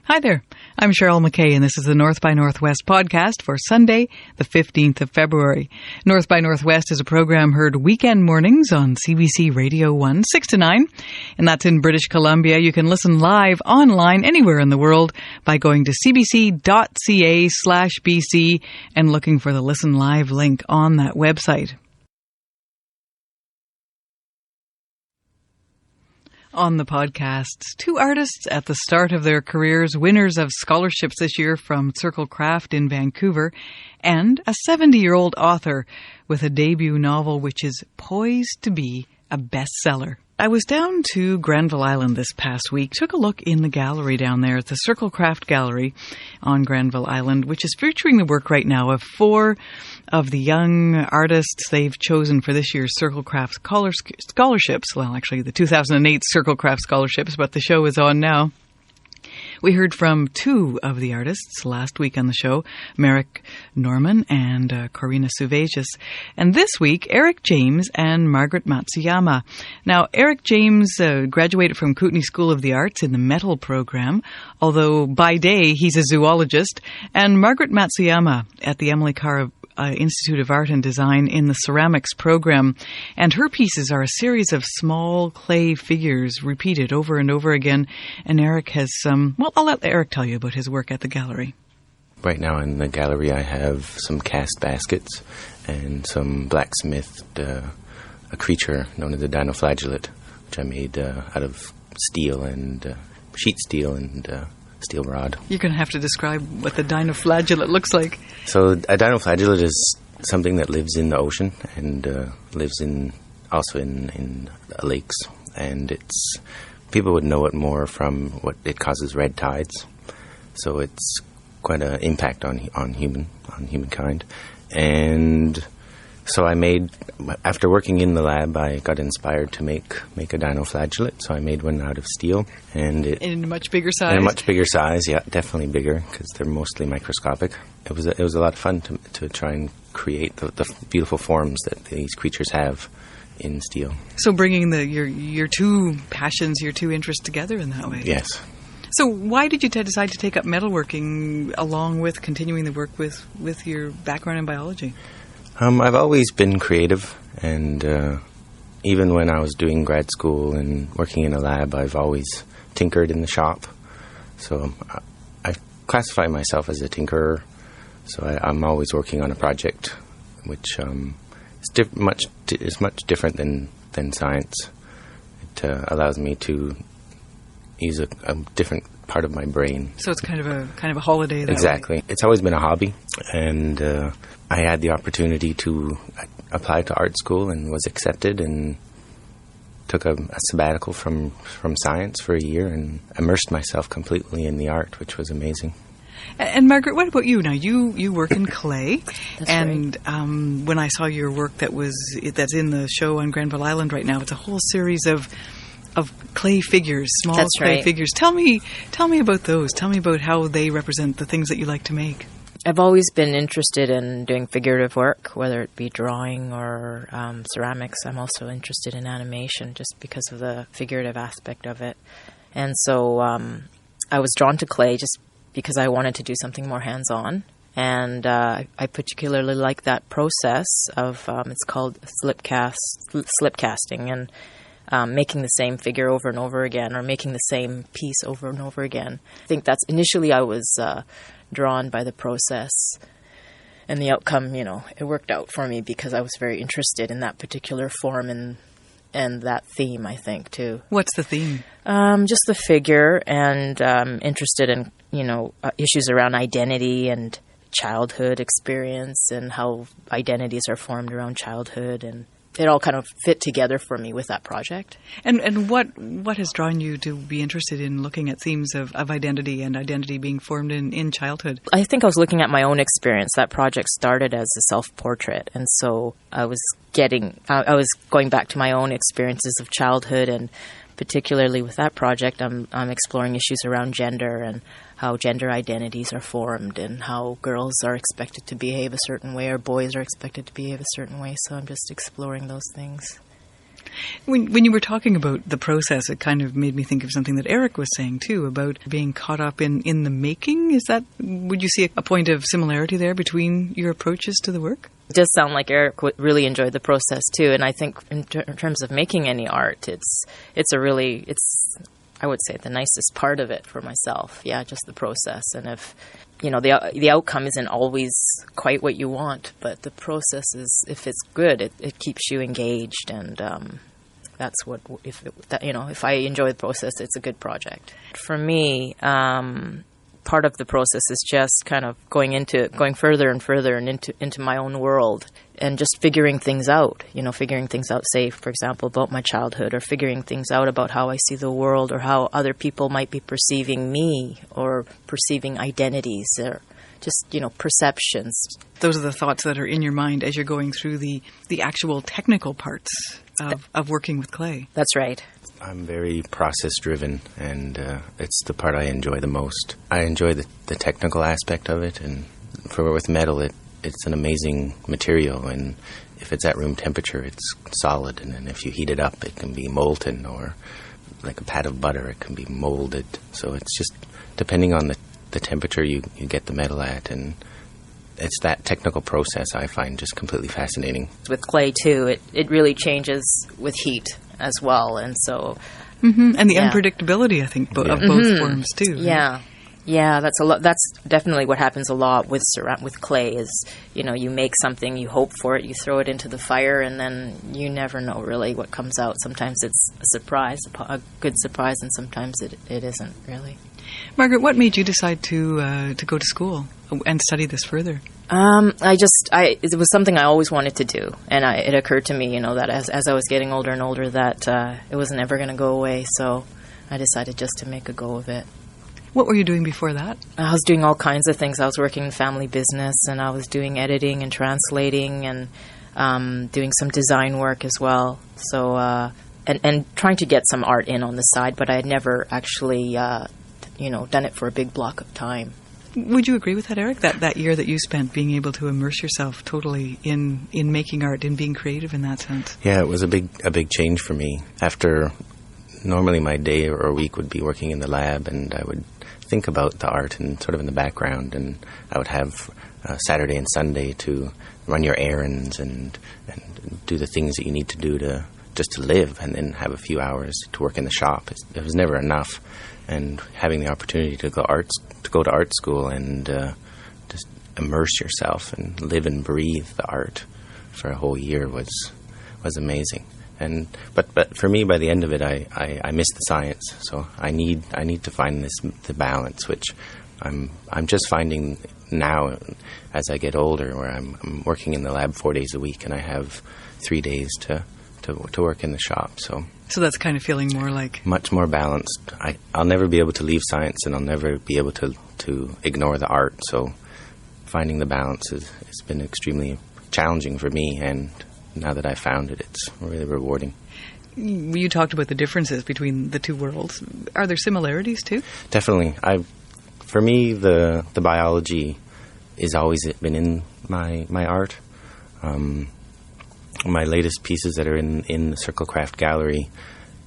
Hi there. I'm Cheryl McKay, and this is the North by Northwest podcast for Sunday, the 15th of February. North by Northwest is a program heard weekend mornings on CBC Radio 1, 6 to 9, and that's in British Columbia. You can listen live online anywhere in the world by going to cbc.ca/BC and looking for the Listen Live link on that website. On the podcasts, two artists at the start of their careers, winners of scholarships this year from Circle Craft in Vancouver, and a 70-year-old author with a debut novel which is poised to be a bestseller. I was down to Granville Island this past week, took a look in the gallery down there at the Circle Craft Gallery on Granville Island, which is featuring the work right now of four of the young artists they've chosen for this year's Circle Craft scholarships. Well, actually, the 2008 Circle Craft scholarships, but the show is on now. We heard from two of the artists last week on the show, Merrick Norman and Corina Suvages. And this week, Eric James and Margaret Matsuyama. Now, Eric James graduated from Kootenai School of the Arts in the metal program, although by day he's a zoologist. And Margaret Matsuyama at the Emily Carr Institute of Art and Design in the ceramics program. And her pieces are a series of small clay figures repeated over and over again. And Eric has some, well, I'll let Eric tell you about his work at the gallery. Right now in the gallery I have some cast baskets and some blacksmithed, a creature known as a dinoflagellate, which I made out of steel and sheet steel and steel rod. You're going to have to describe what the dinoflagellate looks like. So a dinoflagellate is something that lives in the ocean and lives also in lakes. And people would know it more from what it causes red tides. So it's quite an impact on humankind. And so I made, after working in the lab, I got inspired to make a dinoflagellate. So I made one out of steel, and in a much bigger size. In a much bigger size, yeah, definitely bigger because they're mostly microscopic. It was a lot of fun to try and create the beautiful forms that these creatures have in steel. So bringing your two passions, your two interests together in that way. Yes. So why did you decide to take up metalworking along with continuing the work with your background in biology? I've always been creative, and even when I was doing grad school and working in a lab, I've always tinkered in the shop. So I classify myself as a tinkerer. So I'm always working on a project, which is much different than science. It allows me to use a different part of my brain. So it's kind of a holiday. Exactly. Way. It's always been a hobby, and I had the opportunity to apply to art school and was accepted and took a sabbatical from science for a year and immersed myself completely in the art, which was amazing. And Margaret, what about you? Now you work in clay, That's and right. When I saw your work that's in the show on Granville Island right now, it's a whole series of clay figures, small That's clay right. figures. Tell me about those. Tell me about how they represent the things that you like to make. I've always been interested in doing figurative work, whether it be drawing or ceramics. I'm also interested in animation just because of the figurative aspect of it. And so I was drawn to clay just because I wanted to do something more hands-on. And I particularly like that process of, it's called slip casting, and making the same figure over and over again, or making the same piece over and over again. I think that's initially I was drawn by the process, and the outcome, it worked out for me because I was very interested in that particular form and that theme, I think, too. What's the theme? Just the figure, and interested in, issues around identity and childhood experience and how identities are formed around childhood, and it all kind of fit together for me with that project. And what has drawn you to be interested in looking at themes of identity and identity being formed in childhood? I think I was looking at my own experience. That project started as a self-portrait, and so I was going back to my own experiences of childhood, and particularly with that project, I'm exploring issues around gender and how gender identities are formed and how girls are expected to behave a certain way or boys are expected to behave a certain way. So I'm just exploring those things. When you were talking about the process, it kind of made me think of something that Eric was saying too, about being caught up in the making. Would you see a point of similarity there between your approaches to the work? It does sound like Eric really enjoyed the process too, and I think in terms of making any art, it's I would say the nicest part of it for myself. Yeah, just the process, and if the outcome isn't always quite what you want, but the process is, if it's good, it keeps you engaged, and that's what if I enjoy the process, it's a good project. For me, part of the process is just kind of going further and further and into my own world, and just figuring things out, say, for example, about my childhood, or figuring things out about how I see the world, or how other people might be perceiving me, or perceiving identities, or just, perceptions. Those are the thoughts that are in your mind as you're going through the actual technical parts of working with clay. That's right. I'm very process-driven, and it's the part I enjoy the most. I enjoy the technical aspect of it, and with metal, it's an amazing material, and if it's at room temperature, it's solid, and then if you heat it up, it can be molten, or like a pat of butter, it can be molded. So it's just depending on the temperature you get the metal at, and it's that technical process I find just completely fascinating. With clay, too, it really changes with heat as well, and so... Mm-hmm. And the unpredictability, I think, of both forms, too. Yeah. Yeah, that's definitely what happens a lot with clay is, you make something, you hope for it, you throw it into the fire, and then you never know really what comes out. Sometimes it's a surprise, a good surprise, and sometimes it isn't really. Margaret, what made you decide to go to school and study this further? It was something I always wanted to do, and it occurred to me, that as I was getting older and older, that it was never going to go away. So I decided just to make a go of it. What were you doing before that? I was doing all kinds of things. I was working in family business, and I was doing editing and translating, and doing some design work as well. So and trying to get some art in on the side, but I had never actually done it for a big block of time. Would you agree with that, Eric? That year that you spent being able to immerse yourself totally in making art, in being creative in that sense? Yeah, it was a big change for me. After, normally my day or week would be working in the lab, and I would think about the art and sort of in the background, and I would have Saturday and Sunday to run your errands and do the things that you need to do to live, and then have a few hours to work in the shop. It was never enough. And having the opportunity to go to art school and just immerse yourself and live and breathe the art for a whole year was amazing. And but for me, by the end of it, I missed the science. So I need to find the balance, which I'm just finding now as I get older, where I'm working in the lab 4 days a week, and I have 3 days to work in the shop. So that's kind of feeling more like... Much more balanced. I'll never be able to leave science, and I'll never be able to ignore the art. So finding the balance has been extremely challenging for me, and now that I've found it, it's really rewarding. You talked about the differences between the two worlds. Are there similarities too? Definitely. For me, the biology is always been in my art. My latest pieces that are in the Circlecraft gallery,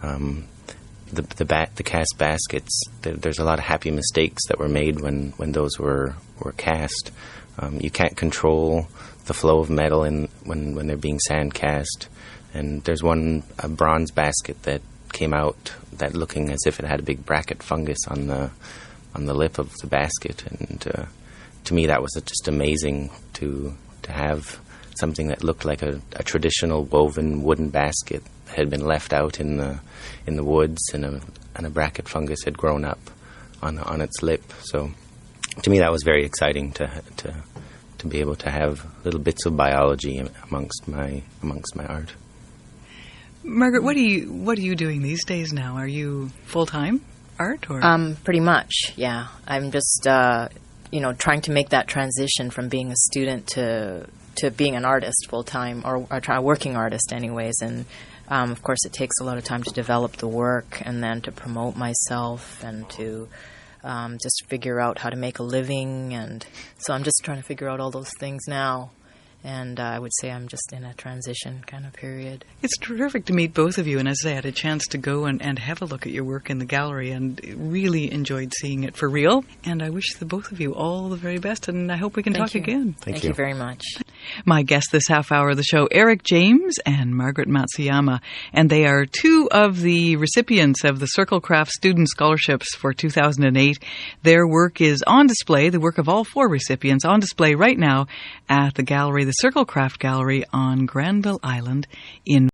the cast baskets, there's a lot of happy mistakes that were made when those were cast. You can't control the flow of metal when they're being sand cast. And there's a bronze basket that came out that looking as if it had a big bracket fungus on the lip of the basket. And to me, that was just amazing to have something that looked like a traditional woven wooden basket that had been left out in the woods, and a bracket fungus had grown up on its lip. So to me, that was very exciting to be able to have little bits of biology amongst my art. Margaret, what are you doing these days now? Are you full-time art, or? Pretty much, yeah. I'm just trying to make that transition from being a student to being an artist full-time, or a working artist anyways. And of course it takes a lot of time to develop the work, and then to promote myself, and to just figure out how to make a living. And so I'm just trying to figure out all those things now. And I would say I'm just in a transition kind of period. It's terrific to meet both of you, and as I had a chance to go and have a look at your work in the gallery and really enjoyed seeing it for real. And I wish the both of you all the very best, and I hope we can talk again. Thank you very much. My guests this half hour of the show, Eric James and Margaret Matsuyama, and they are two of the recipients of the Circle Craft Student Scholarships for 2008. Their work is on display, the work of all four recipients, on display right now at the gallery, the Circle Craft Gallery on Granville Island in